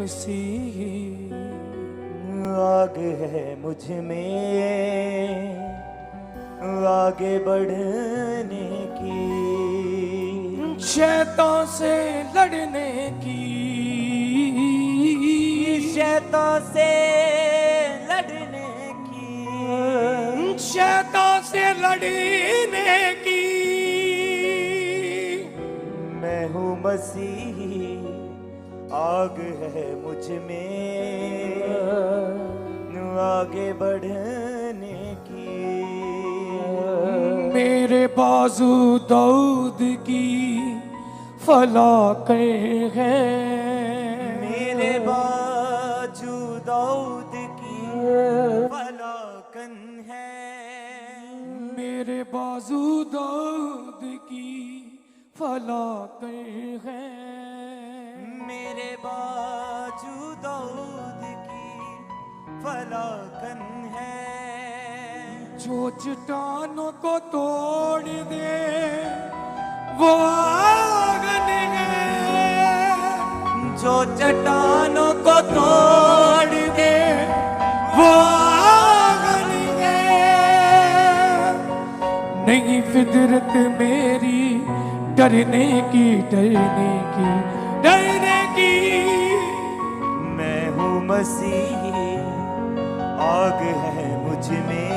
मसीह आग है मुझ में आगे बढ़ने की, शैतान से लड़ने की, शैतान से लड़ने की, शैतान से लड़ने की। मैं हूँ मसीही, आग है मुझ में आगे बढ़ने की। मेरे बाजू दाऊद की फलाकें हैं, मेरे बाजू दाऊद की फलाकन है, मेरे बाजू दाऊद की फलाकें हैं, मेरे बाजू दाऊद की फलाकन है। जो चट्टानों को तोड़ दे वो आगन है, जो चट्टानों को तोड़ दे वो आगन है। नहीं फितरत मेरी डरने की, डरने की, डरने की। मैं हूँ मसीही, आग है मुझ में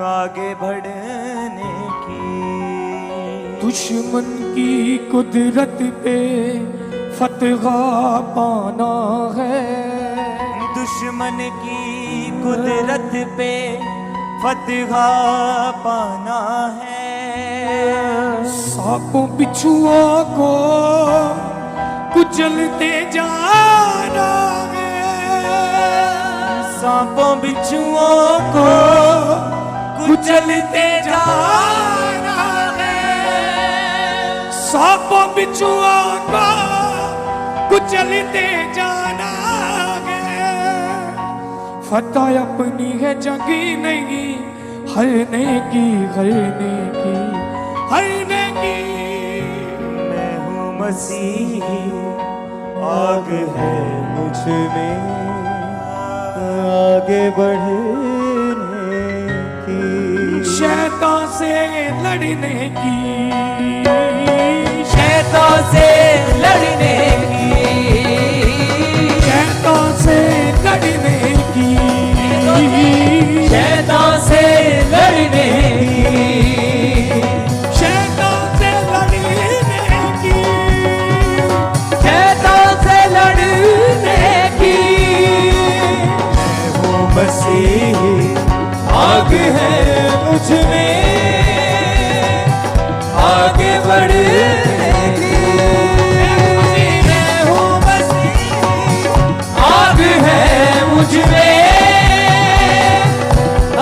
आगे बढ़ने की। दुश्मन की कुदरत पे फतह पाना है, दुश्मन की कुदरत पे फतह पाना है। सांपों बिच्छुओं को कुचलते जाना है, सांपों बिच्छुओं को कुचलते जाना है, सांपों बिच्छुओं को कुचलते जाना है। फतह अपनी है, जंगी नहीं हरने की, हरने की, हरने की। मैं हूँ मसीही, आग है मुझ में आगे बढ़ने की। शैतान से लड़ने की, शैतान से लड़ने की, शैतान से लड़ने की, शैतान से लड़ने की, शैतान से लड़ने की, शैतान से लड़ने की। मैं हूँ मसीही, आग है मुझ में आगे बढ़ने की। मैं हूँ मसीही, आग है मुझ में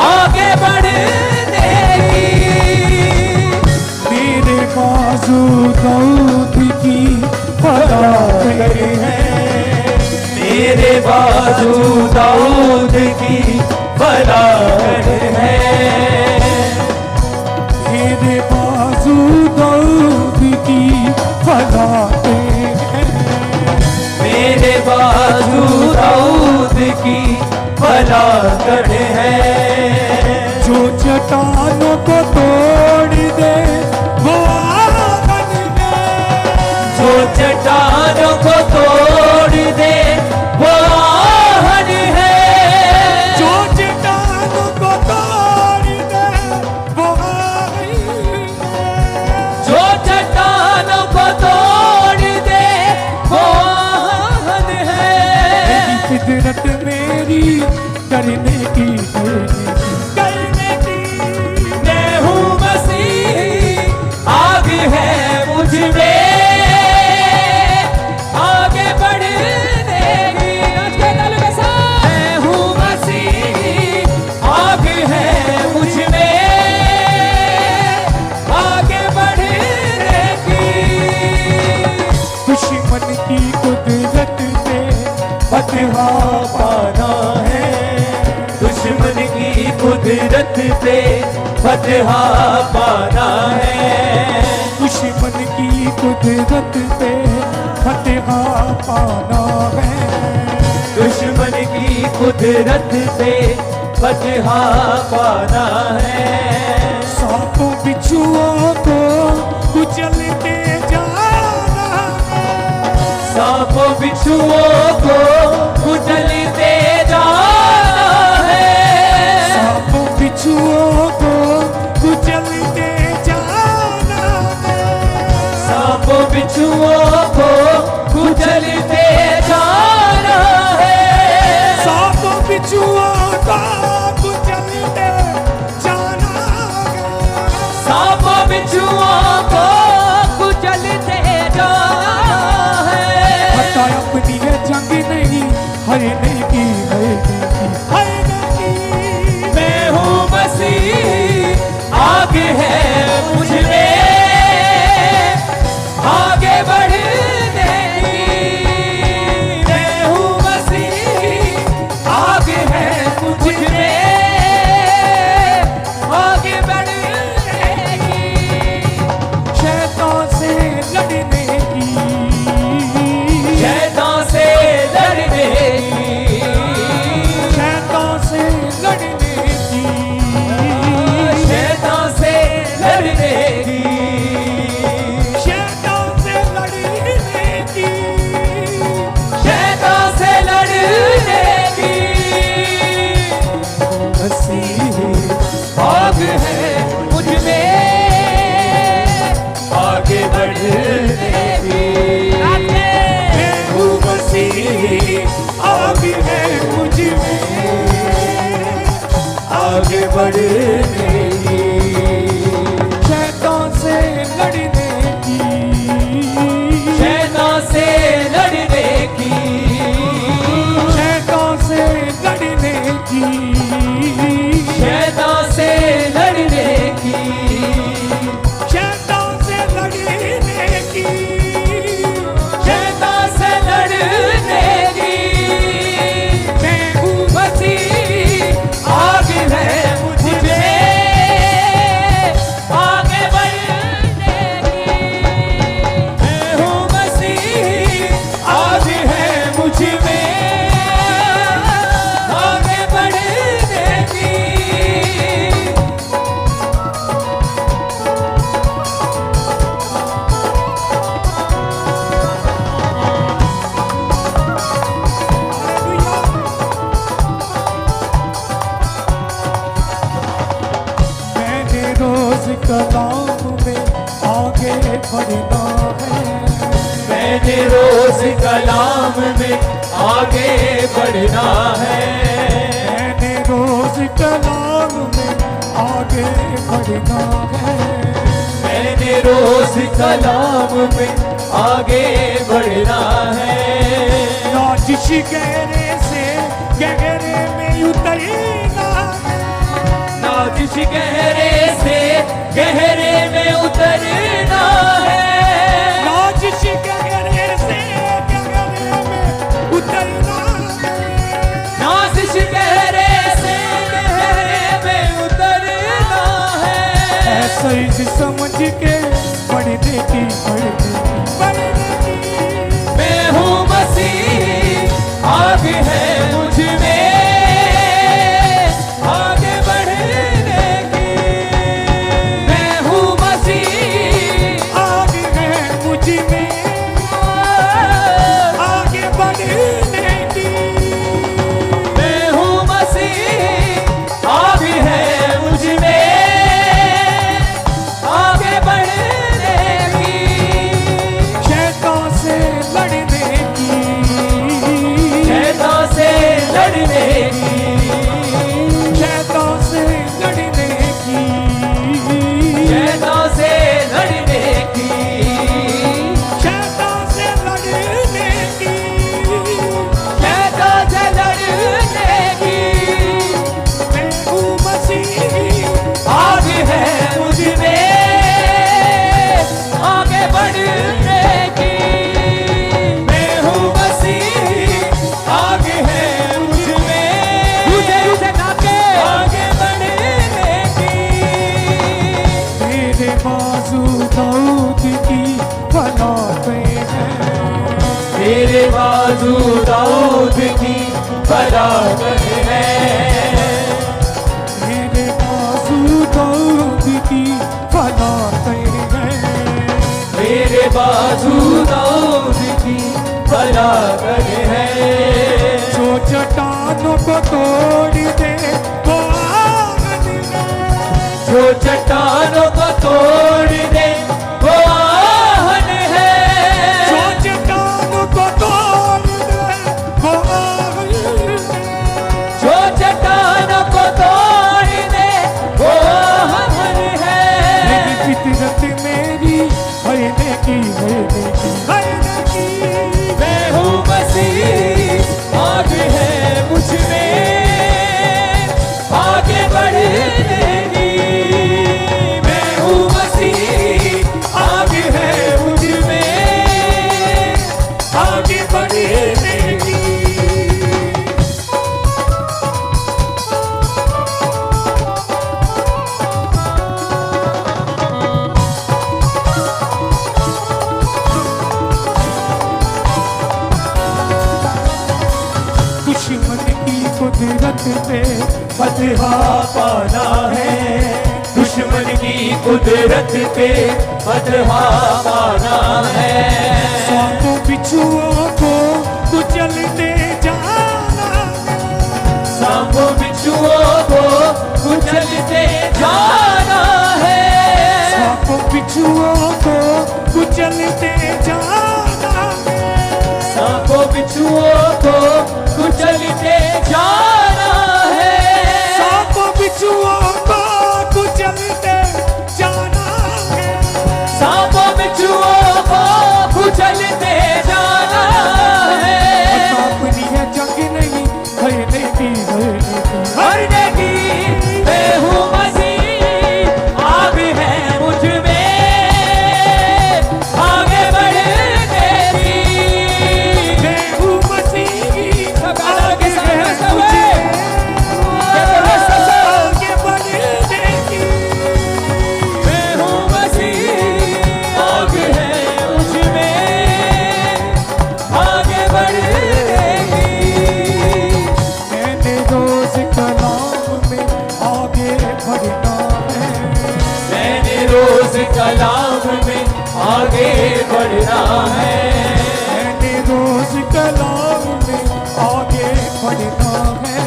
आगे बढ़ने की। मेरे बाजू दाऊद की फलाकें हैं, मेरे बाजू दाऊद की फलाकन है, मेरे बाजू दाऊद की फलाकें हैं। मेरे बाजू दाऊद की फलाकन है। जो चट्टानों को तोड़ दे वो आगन है, जो चट्टानों को तोड़ दे वो आहन है, जो चट्टानों को तोड़ दे वो आगन है, जो चट्टानों को तोड़ दे वो आहन है। फितरत मेरी करने की, करने की। मैं हूँ मसीही, आग है मुझ में आगे बढ़ने की। मैं हूँ मसीही, आग है मुझ में आगे बढ़ने की। दुश्मन की कुदरत पे फतह पाना है, दुश्मन की कुदरत पे फतह पाना है, दुश्मन की कुदरत पे फतह पाना है। दुश्मन की कुदरत पे फतह पाना है। सांपों बिच्छुओं को कुचलते जाना है। सांपों बिच्छुओं को कुचलते जाना है। सांपों बिच्छुओं को कुचलते जाना है। सांपों बिच्छुओं को कुचलते जाना है। सांपों बिच्छुओं को कुचलते जाना है। सांपों बिच्छुओं को कुचलते जाना है। पता अपनी है जंग नहीं, हर नहीं की, हर नहीं की, हर नहीं की। मैं हूँ मसीह, आगे है मुझ में आगे बढ़ने की। मैं हूँ मसीह, आगे है मुझ में आगे बढ़ने की। शैतान से लड़ने की, शैतान से लड़ने की। शैतान से लड़ने की, शैतान से लड़ने की। शैतान से लड़ने की। शैतान से लड़ने की। मसीह आग है मुझ में आगे बढ़ने की। मैं हूँ मसीह, आगे है मुझ में आगे बढ़ने की। शैतान से लड़ने की, शैतान से लड़ने की। शैतान से लड़ने की, शैतान से लड़ने की। शैतान से लड़ने की। शैतान से लड़ने की। मैं हूँ मसीह, आगे है मुझ में आगे बढ़ने की। मैं हूँ मसीह, आगे है मुझ में आगे बढ़ने की। मैंने रोज कलाम में आगे बढ़ना है। मैंने रोज कलाम में आगे बढ़ना है। मैंने रोज कलाम में आगे बढ़ना है। मैंने रोज कलाम में आगे बढ़ना है। नाजिश गहरे से गहरे में उतरना है। नाजिश गहरे से गहरे में उतरना है। नाजिश गहरे से गहरे में उतरना है। नाजिश गहरे से गहरे में उतरना है। ऐसा ही समझ के पढ़ने की, पढ़ने की, पढ़ने की। मैं हूँ मसीह, आगे है मुझ में आगे बढ़ने की। मैं हूँ मसीह, आगे मेरे बाजू दाऊद की बराबर है, मेरे बाजू दाऊद की बराबर है, मेरे बाजू दाऊद की बराबर है। जो चट्टानों को तोड़ दे वो आहन है, जो चट्टानों को तोड़ दे वो आहन है, जो चट्टानों को तोड़ दे वो आहन है, जो चट्टानों को तोड़ दे वो आहन है। मेरी फितरत मेरी है नेकी है नेकी है नेकी, मैं हूँ मसीह आग है मुझ में आगे बढ़ने की, मैं हूँ मसीह आग है मुझ में आगे बढ़ने की। दुश्मन की कुदरत पे फतहा पाना है, दुश्मन की कुदरत पे फतहा पाना है, सांपों बिच्छुओं को कुचलते जाना है, सांपों बिच्छुओं को कुचलते जाना है, सांपों बिच्छुओं को कुचलते जाना है, सांपों बिच्छुओं को कुचलते जाना है, सांपों बिच्छुओं को कुचलते जाना है, सांपों बिच्छुओं को कुचलते जाना है। अपनी है जंग नहीं है नेकी है नेकी मरने की मैं हूँ मसीह आग है मुझ में आगे बढ़ने की, मैं हूँ मसीह आगे आगे है मुझे आगे बढ़ने की, मैं हूँ मसीह आग है मुझ में आगे बढ़ने की, मैंने रोज कलाम में आगे बढ़ना है, मैंने रोज कलाम में आगे बढ़ना है, मैंने रोज कलाम में आगे बढ़ना है,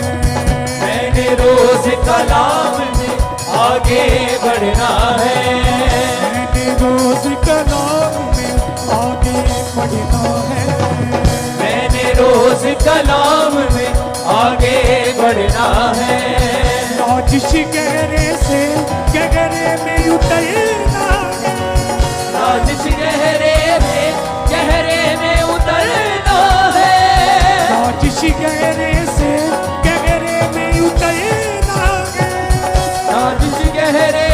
मैंने रोज कलाम में आगे बढ़ना है, मैंने रोज कलाम में आगे बढ़ना है, मैंने रोज कलाम में आगे बढ़ना है, नाजिश गहरे से गहरे में उतरना है, नाजिश गहरे में उतरना है, नाजिश गहरे से गहरे में उतरना है, नाजिश गहरे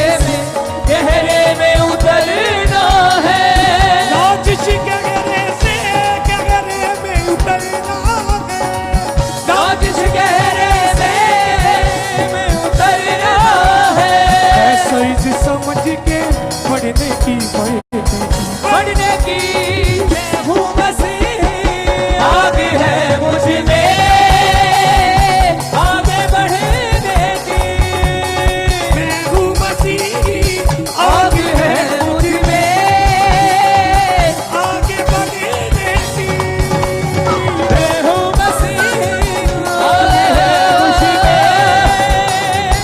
में उतरना है, नाजिश गहरे से गहरे में उतरना है, नाजिश गहरे में उतरना है, ऐसा समझ के पढ़ने की बढ़ने की मैं हूँ मसीह आग है मुझ में आगे बढ़ने की, मैं हूँ मसीह आग है मुझ में आगे बढ़ने की, मैं हूँ मसीह आग है मुझ में आगे बढ़ने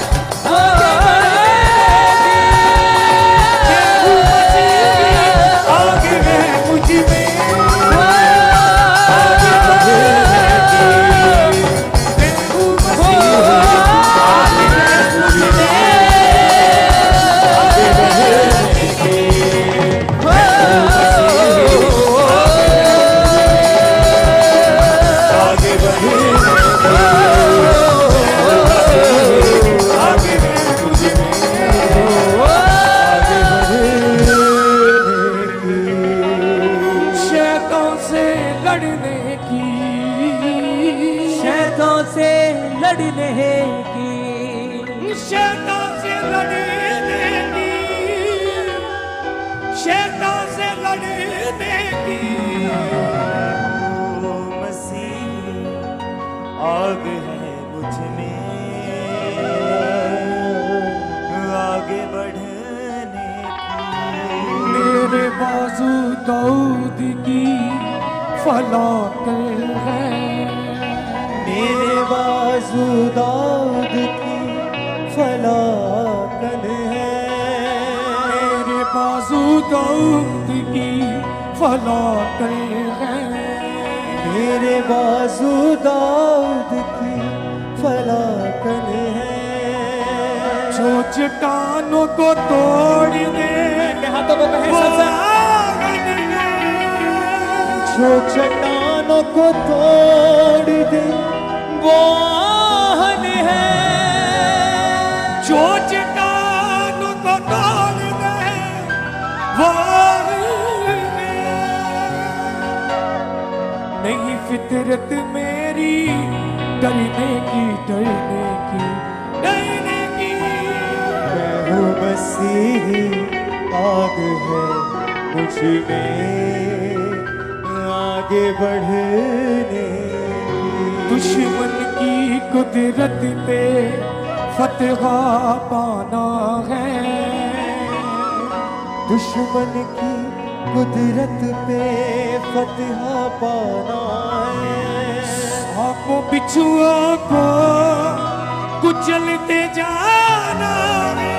की, दाऊद की फलाकल है, मेरे बाजू दाऊद की फलाकन है, मेरे बाजू दाऊद की फलाकल है, मेरे बाजू दाऊद की फलाकन है। जो चट्टानों को तोड़ दे हाथों को कहें वो सबसे आगन है, जो चट्टानों को तोड़ दे वो आहन है, जो चट्टानों को तोड़ दे वो आगन है। नहीं फितरत मेरी डरने की डरने की डरने की, मैं हूँ मसीही आग है मुझ में आगे बढ़ने की। दुश्मन की कुदरत पे फतह पाना है, दुश्मन की कुदरत पे फतह पाना है। सांपों बिच्छुओं को कुचलते जाना है,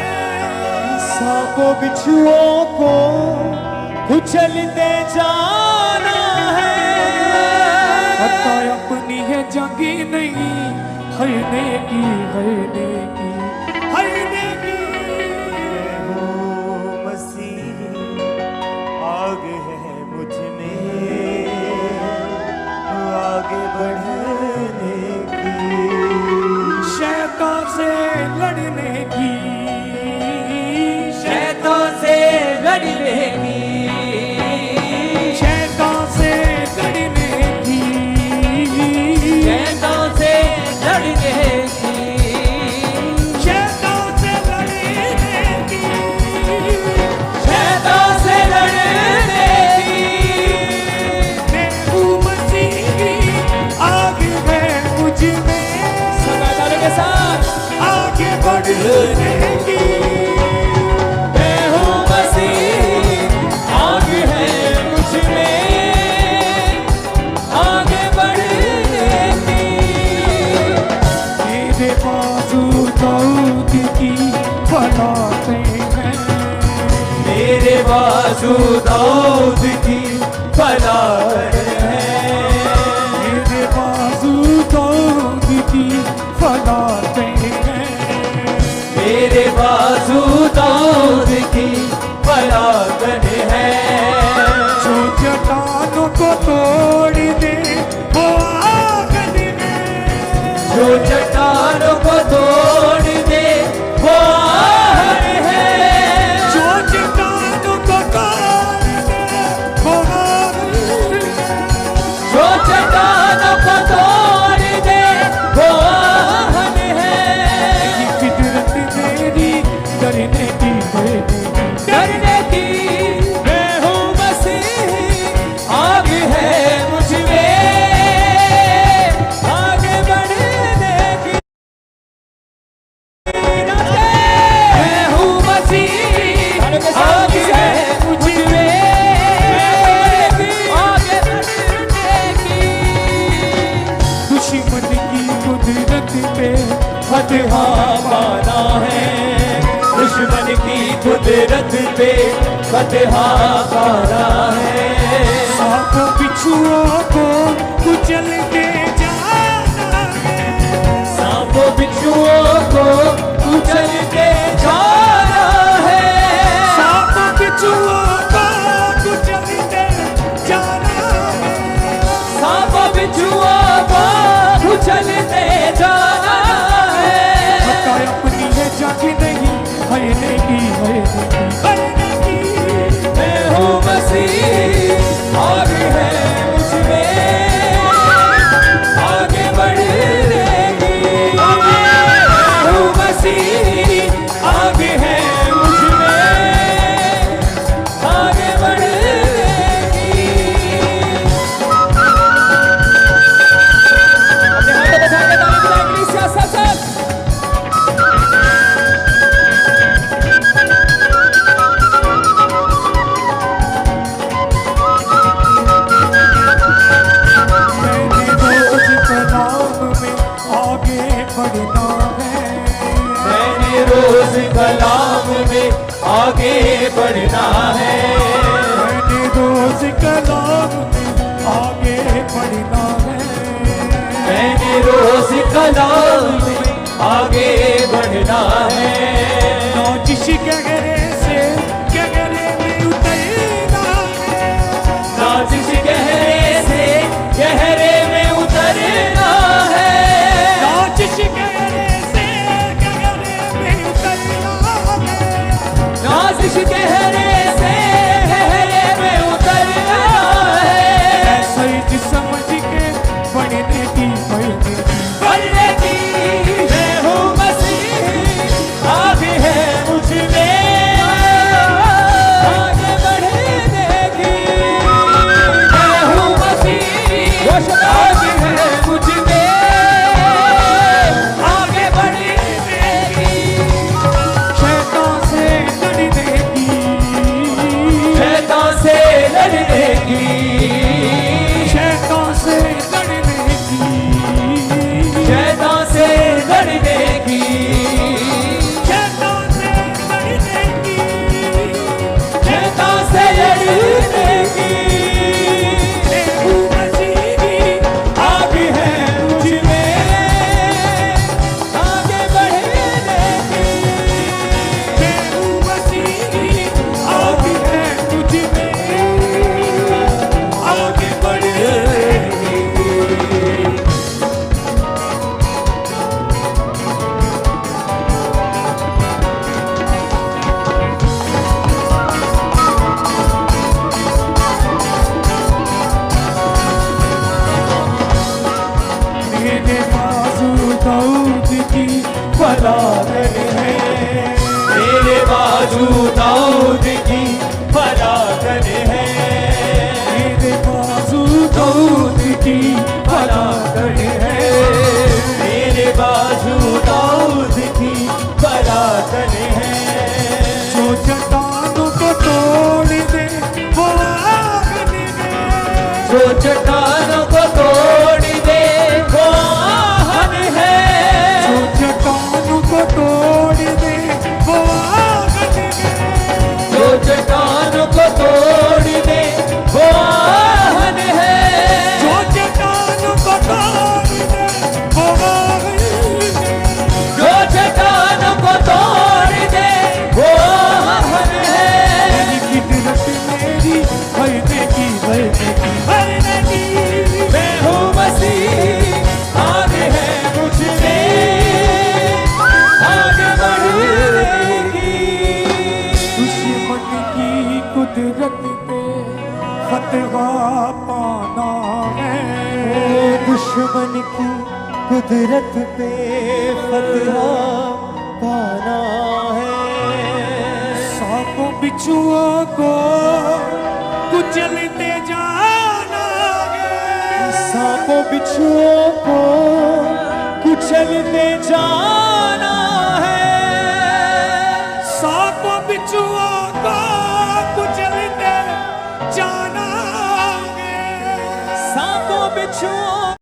सांपों बिच्छुओं को कुचलते जाना है। पता अपनी है जंग नहीं हरने की हरने की हरने की। वो मसीह आग है मुझ में आगे बढ़ने की। शैतान से लड़ने की, शैतान से लड़ने की, शैतान से लड़ने की, शैतान से लड़ने की, शैतान से लड़ने की, शैतान से लड़ने की। मैं हूँ मसीह आग है मुझ में सदाचार के साथ आगे बढ़ने की। मैं हूँ मसीह आग है मुझ में आगे बढ़ने की। मेरे बाजू दाऊद की फलाते हैं, मेरे बाजू दाऊद की फलाकत है, मेरे बाजू दाऊद की फलाते हैं। मेरे बाजू दाऊद की फलाकत है। जो चट्टानों को तोड़ दे वो आगन है, जो चट्टानों को तोड़ दे वो आहट है, जो चट्टानों को तोड़ दे वो आगन है। जो चट्टानों को तोड़ दे वो आहट है। फितरत मेरी डरने की डरने की मैं हूँ मसीह आग है मुझ में आगे बढ़ने की। मैं हूँ मसीह आग है मुझ में आगे बढ़ने की। दुश्मन की कुदरत पे फतह पाना है, दुश्मन की कुदरत पे फतह पाना है। सांपों बिच्छुओं को कुचलते जाना है, सांपों बिच्छुओं को कुचलते जाना है, सांपों बिच्छुओं को कुचलते जाना है। सांपों बिच्छुओं को कुचलते जाना है। पता अपनी है जंग नहीं हरने की हरने की। मैं हूँ मसीह आग है मुझ में आगे बढ़ने की। मैं हूँ मसीह कलाम में आगे बढ़ना है। मैंने रोज कलाम में आगे बढ़ना है। मैंने रोज कलाम में आगे बढ़ना है। नाजिश गहरे से गहरे में उतरना है। नाजिश गहरे से गहरे में उतरना है। नाजिश गहरे से गहरे में उतरना है। नाजिश गहरे से गहरे में उतरना है। ऐसा ही समझ के बढ़ने की बढ़ने की मैं हूँ मसीह आगे है मुझ में आगे बढ़ने की मैं हूँ मसीह आगे है मुझ में आगे बढ़ने की शैतान से लड़ने की शैतान से लड़ने की शैतान से लड़ने की शैतान से लड़ने की शैतान से लड़ने की शैतान से लड़ने की प्रभु मसीह आगे है मुझ में आगे बढ़ने की प्रभु मसीह आगे है तुझ में आगे बढ़ने की। मेरे बाजू दाऊद की फरागन है मेरे बाजू दाऊद की फरागन है मेरे बाजू दाऊद की फरागन है मेरे बाजू दाऊद की फरागन है। जो चट्टानों को तोड़ दे वो आग दे। जो चट्टानों को तोड़ दे वो आहन है। जो चट्टानों को तोड़ दे वो आग दे। जो चट्टानों को तोड़ दे वो आहन है। जो चट्टानों को तोड़ दे वो आग दे। जो चट्टानों को तोड़ दे वो आहन है। मेरी फितरत मेरी भरने की भरने की भरने की मैं हूँ मसीह आगे है मुझ में आगे बढ़ने की। दुश्मन की कुदरत पे फतह पाना है। दुश्मन की कुदरत पे फतह पाना है। सांपों बिच्छुओं को कुचलते जाना है। सांपों बिच्छुओं को कुचलते जाना है। सांपों बिच्छुओं को कुचलते जाना है। सांपों बिच्छुओं